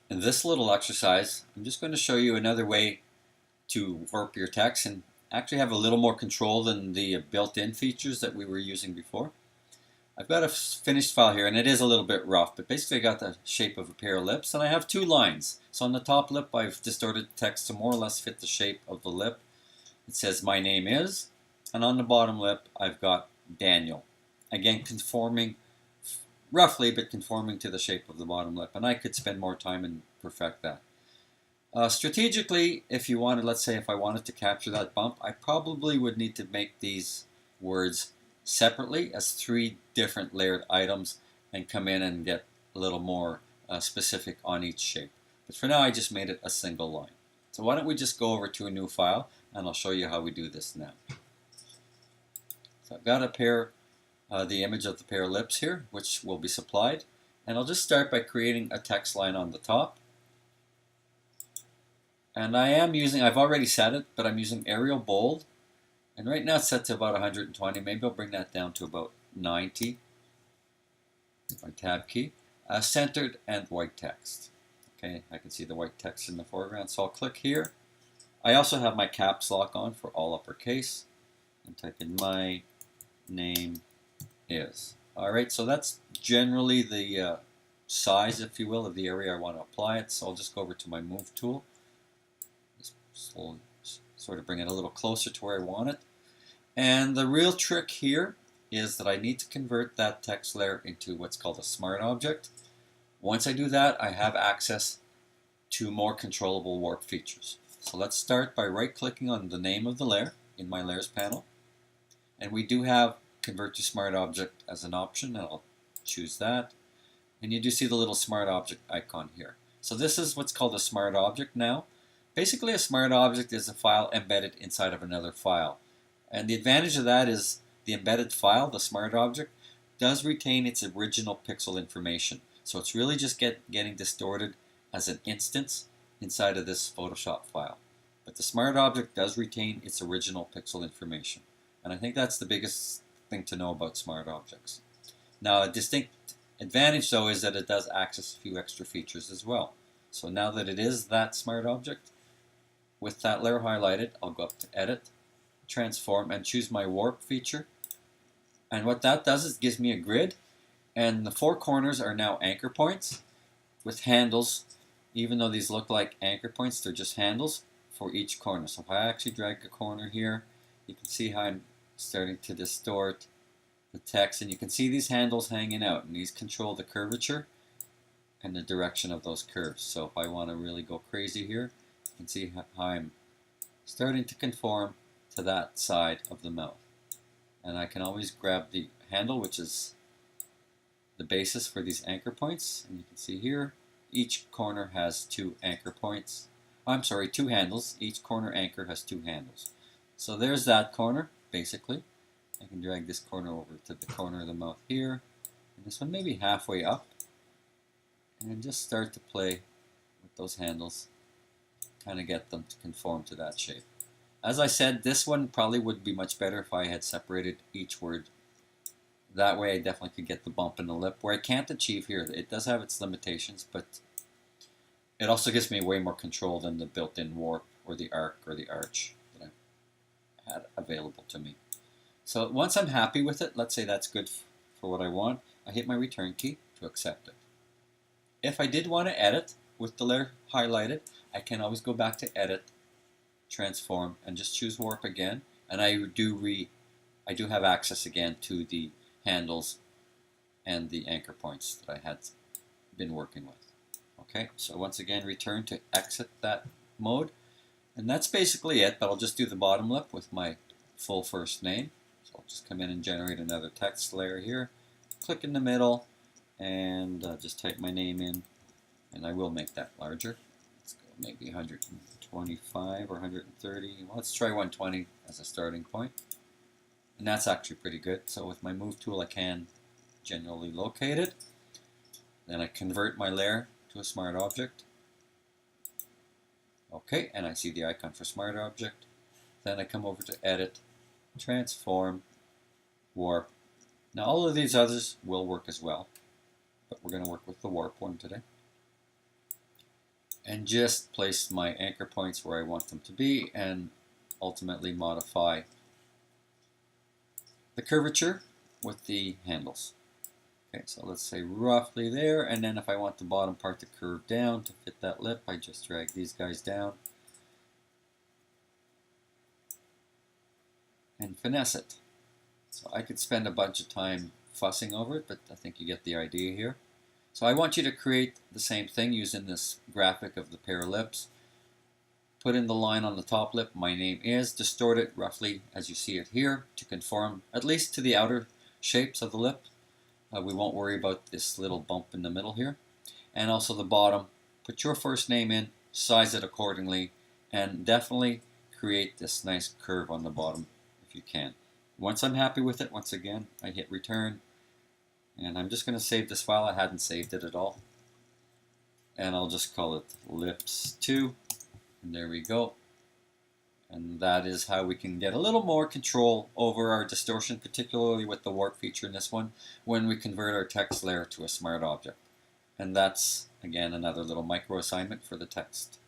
In this little exercise, I'm just going to show you another way to warp your text and actually have a little more control than the built-in features that we were using before. I've got a finished file here, and it is a little bit rough, but basically I got the shape of a pair of lips, and I have two lines. So on the top lip, I've distorted the text to more or less fit the shape of the lip. It says my name is, and on the bottom lip, I've got Daniel. Again, conforming roughly, but conforming to the shape of the bottom lip, and I could spend more time and perfect that. Strategically, if you wanted, let's say if I wanted to capture that bump, I probably would need to make these words separately as three different layered items and come in and get a little more specific on each shape. But for now, I just made it a single line. So why don't we just go over to a new file, and I'll show you how we do this now. So I've got the image of the pair of lips here, which will be supplied. And I'll just start by creating a text line on the top. And I've already set it, but I'm using Arial Bold. And right now it's set to about 120. Maybe I'll bring that down to about 90. My tab key. Centered and white text. Okay, I can see the white text in the foreground, so I'll click here. I also have my caps lock on for all uppercase. And type in my name is. Alright, so that's generally the size, if you will, of the area I want to apply it. So I'll just go over to my Move tool. Sort of bring it a little closer to where I want it. And the real trick here is that I need to convert that text layer into what's called a smart object. Once I do that, I have access to more controllable warp features. So let's start by right-clicking on the name of the layer in my Layers panel. And we do have Convert to Smart Object as an option, and I'll choose that. And you do see the little smart object icon here. So this is what's called a smart object now. Basically, a smart object is a file embedded inside of another file. And the advantage of that is the embedded file, the smart object, does retain its original pixel information. So it's really just getting distorted as an instance inside of this Photoshop file. But the smart object does retain its original pixel information. And I think that's the biggest thing to know about smart objects. Now, a distinct advantage, though, is that it does access a few extra features as well. So now that it is that smart object, with that layer highlighted, I'll go up to Edit, Transform, and choose my Warp feature. And what that does is it gives me a grid, and the four corners are now anchor points with handles. Even though these look like anchor points, they're just handles for each corner. So if I actually drag a corner here, you can see how I'm starting to distort the text, and you can see these handles hanging out, and these control the curvature and the direction of those curves. So if I want to really go crazy here, you can see how I'm starting to conform to that side of the mouth. And I can always grab the handle, which is the basis for these anchor points. And you can see here, each corner has two anchor points. I'm sorry, two handles. Each corner anchor has two handles. So there's that corner, basically. I can drag this corner over to the corner of the mouth here. And this one maybe halfway up. And just start to play with those handles. Kind of get them to conform to that shape. As I said, this one probably would be much better if I had separated each word. That way I definitely could get the bump in the lip, where I can't achieve here. It does have its limitations, but it also gives me way more control than the built-in warp or the arc or the arch that I had available to me. So once I'm happy with it, let's say that's good for what I want, I hit my return key to accept it. If I did want to edit with the layer highlighted, I can always go back to Edit, Transform, and just choose Warp again. And I do have access again to the handles and the anchor points that I had been working with. Okay, so once again, return to exit that mode. And that's basically it, but I'll just do the bottom lip with my full first name. So I'll just come in and generate another text layer here. Click in the middle, and just type my name in. And I will make that larger. Let's go maybe 125 or 130. Well, let's try 120 as a starting point. And that's actually pretty good. So with my Move tool, I can generally locate it. Then I convert my layer to a smart object. Okay, and I see the icon for smart object. Then I come over to Edit, Transform, Warp. Now all of these others will work as well, but we're going to work with the Warp one today. and just place my anchor points where I want them to be, and ultimately modify the curvature with the handles. Okay, so let's say roughly there, and then if I want the bottom part to curve down to fit that lip, I just drag these guys down and finesse it. So I could spend a bunch of time fussing over it, but I think you get the idea here. So I want you to create the same thing using this graphic of the pair of lips. Put in the line on the top lip, my name is, distort it roughly as you see it here to conform at least to the outer shapes of the lip. We won't worry about this little bump in the middle here. And also the bottom, put your first name in, size it accordingly, and definitely create this nice curve on the bottom if you can. Once I'm happy with it, once again, I hit return. And I'm just going to save this file. I hadn't saved it at all. And I'll just call it lips2. And there we go. And that is how we can get a little more control over our distortion, particularly with the warp feature in this one, when we convert our text layer to a smart object. And that's, again, another little micro assignment for the text.